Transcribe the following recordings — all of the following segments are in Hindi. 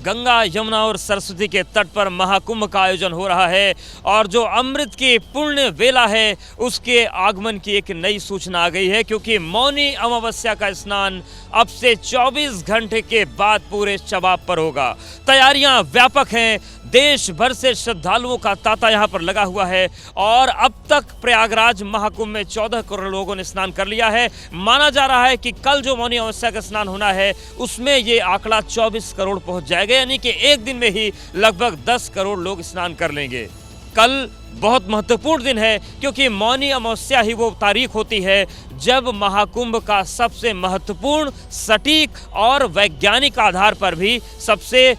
गंगा, यमुना और सरस्वती के तट पर महाकुंभ का आयोजन हो रहा है और जो अमृत की पुण्य वेला है उसके आगमन की एक नई सूचना आ गई है, क्योंकि मौनी अमावस्या का स्नान अब से 24 घंटे के बाद पूरे शबाब पर होगा। तैयारियां व्यापक हैं, देश भर से श्रद्धालुओं का तांता यहां पर लगा हुआ है और अब तक प्रयागराज महाकुंभ में 14 करोड़ लोगों ने स्नान कर लिया है। माना जा रहा है कि कल जो मौनी अमावस्या का स्नान होना है उसमें ये आंकड़ा 24 करोड़ पहुंच जाएगा, यानी कि एक दिन में ही लगभग 10 करोड़ लोग स्नान कर लेंगे। कल बहुत महत्वपूर्ण दिन है क्योंकि मौनी अमावस्या ही वो तारीख होती है जब महाकुंभ का सबसे महत्वपूर्ण, सटीक और वैज्ञानिक आधार पर भी सबसे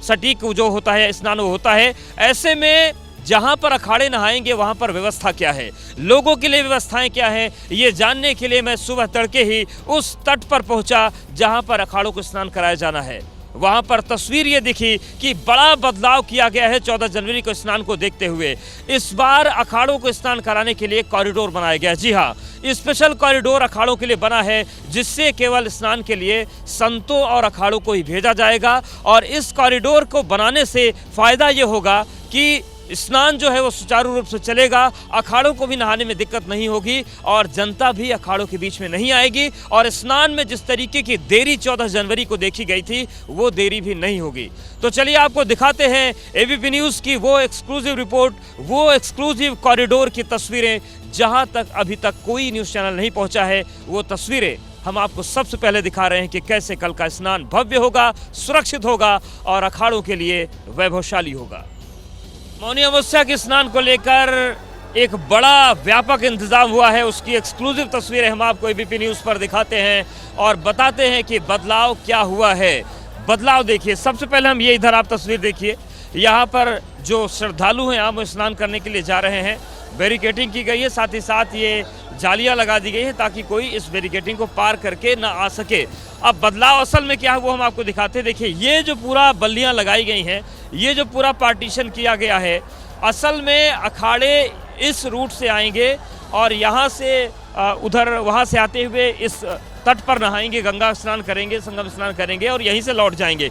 सटीक जो होता है स्नान वो होता है। ऐसे में जहां पर अखाड़े नहाएंगे वहां पर व्यवस्था क्या है, लोगों के लिए व्यवस्थाएं क्या हैं, ये जानने के लिए मैं सुबह तड़के ही उस तट पर पहुंचा जहां पर अखाड़ों को स्नान कराया जाना है। वहां पर तस्वीर ये दिखी कि बड़ा बदलाव किया गया है 14 जनवरी को स्नान को देखते हुए। इस बार अखाड़ों को स्नान कराने के लिए कॉरिडोर बनाया गया। जी हाँ, स्पेशल कॉरिडोर अखाड़ों के लिए बना है जिससे केवल स्नान के लिए संतों और अखाड़ों को ही भेजा जाएगा। और इस कॉरिडोर को बनाने से फायदा ये होगा कि स्नान जो है वो सुचारू रूप से चलेगा, अखाड़ों को भी नहाने में दिक्कत नहीं होगी और जनता भी अखाड़ों के बीच में नहीं आएगी और स्नान में जिस तरीके की देरी 14 जनवरी को देखी गई थी वो देरी भी नहीं होगी। तो चलिए आपको दिखाते हैं एबीपी न्यूज़ की वो एक्सक्लूसिव रिपोर्ट, वो एक्सक्लूसिव कॉरिडोर की तस्वीरें जहां तक अभी तक कोई न्यूज़ चैनल नहीं पहुंचा है। वो तस्वीरें हम आपको सबसे पहले दिखा रहे हैं कि कैसे कल का स्नान भव्य होगा, सुरक्षित होगा और अखाड़ों के लिए वैभवशाली होगा। मौनी अमावस्या के स्नान को लेकर एक बड़ा व्यापक इंतजाम हुआ है, उसकी एक्सक्लूसिव तस्वीरें हम आपको एबीपी न्यूज़ पर दिखाते हैं और बताते हैं कि बदलाव क्या हुआ है। बदलाव देखिए, सबसे पहले हम ये इधर आप तस्वीर देखिए, यहाँ पर जो श्रद्धालु हैं आप स्नान करने के लिए जा रहे हैं, बैरिकेडिंग की गई है, साथ ही साथ ये जालियां लगा दी गई है ताकि कोई इस बैरिकेडिंग को पार करके ना आ सके। अब बदलाव असल में क्या है वो हम आपको दिखाते हैं। देखिए, ये जो पूरा बल्लियां लगाई गई हैं, ये जो पूरा पार्टीशन किया गया है, असल में अखाड़े इस रूट से आएंगे और यहाँ से उधर वहाँ से आते हुए इस तट पर नहाएंगे, गंगा स्नान करेंगे, संगम स्नान करेंगे और यहीं से लौट जाएंगे।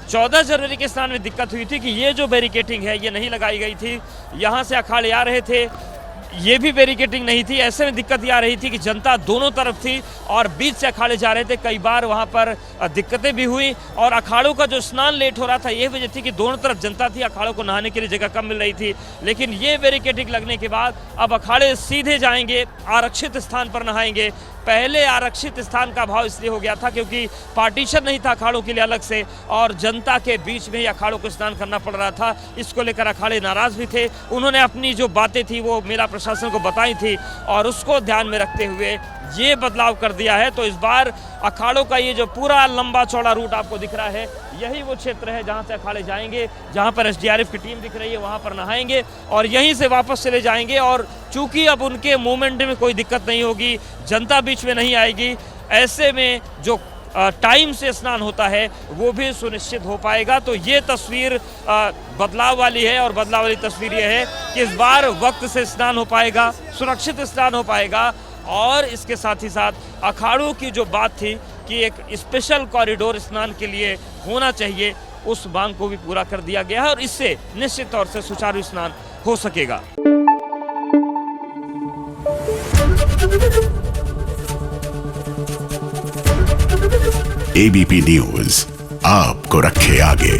14 जनवरी के स्नान में दिक्कत हुई थी कि ये जो बैरिकेडिंग है ये नहीं लगाई गई थी, यहाँ से अखाड़े आ रहे थे, ये भी बैरिकेडिंग नहीं थी। ऐसे में दिक्कत ये आ रही थी कि जनता दोनों तरफ थी और बीच से अखाड़े जा रहे थे। कई बार वहाँ पर दिक्कतें भी हुई और अखाड़ों का जो स्नान लेट हो रहा था ये वजह थी कि दोनों तरफ जनता थी, अखाड़ों को नहाने के लिए जगह कम मिल रही थी। लेकिन ये बैरिकेडिंग लगने के बाद अब अखाड़े सीधे जाएंगे, आरक्षित स्थान पर नहाएंगे। पहले आरक्षित स्थान का भाव इसलिए हो गया था क्योंकि पार्टीशन नहीं था अखाड़ों के लिए अलग से और जनता के बीच में ही अखाड़ों को स्नान करना पड़ रहा था। इसको लेकर अखाड़े नाराज भी थे। उन्होंने अपनी जो बातें थी वो मेला प्रशासन को बताई थी और उसको ध्यान में रखते हुए ये बदलाव कर दिया है। तो इस बार अखाड़ों का ये जो पूरा लंबा चौड़ा रूट आपको दिख रहा है, यही वो क्षेत्र है जहां से अखाड़े जाएंगे, जहां पर एसडीआरएफ की टीम दिख रही है, वहां पर नहाएंगे और यहीं से वापस चले जाएंगे। और चूंकि अब उनके मूवमेंट में कोई दिक्कत नहीं होगी, जनता बीच में नहीं आएगी, ऐसे में जो टाइम से स्नान होता है वो भी सुनिश्चित हो पाएगा। तो ये तस्वीर बदलाव वाली है और बदलाव वाली तस्वीर ये है कि इस बार वक्त से स्नान हो पाएगा, सुरक्षित स्नान हो पाएगा और इसके साथ ही साथ अखाड़ों की जो बात थी कि एक स्पेशल कॉरिडोर स्नान के लिए होना चाहिए, उस मांग को भी पूरा कर दिया गया है और इससे निश्चित तौर से सुचारू स्नान हो सकेगा। एबीपी न्यूज़ आपको रखे आगे।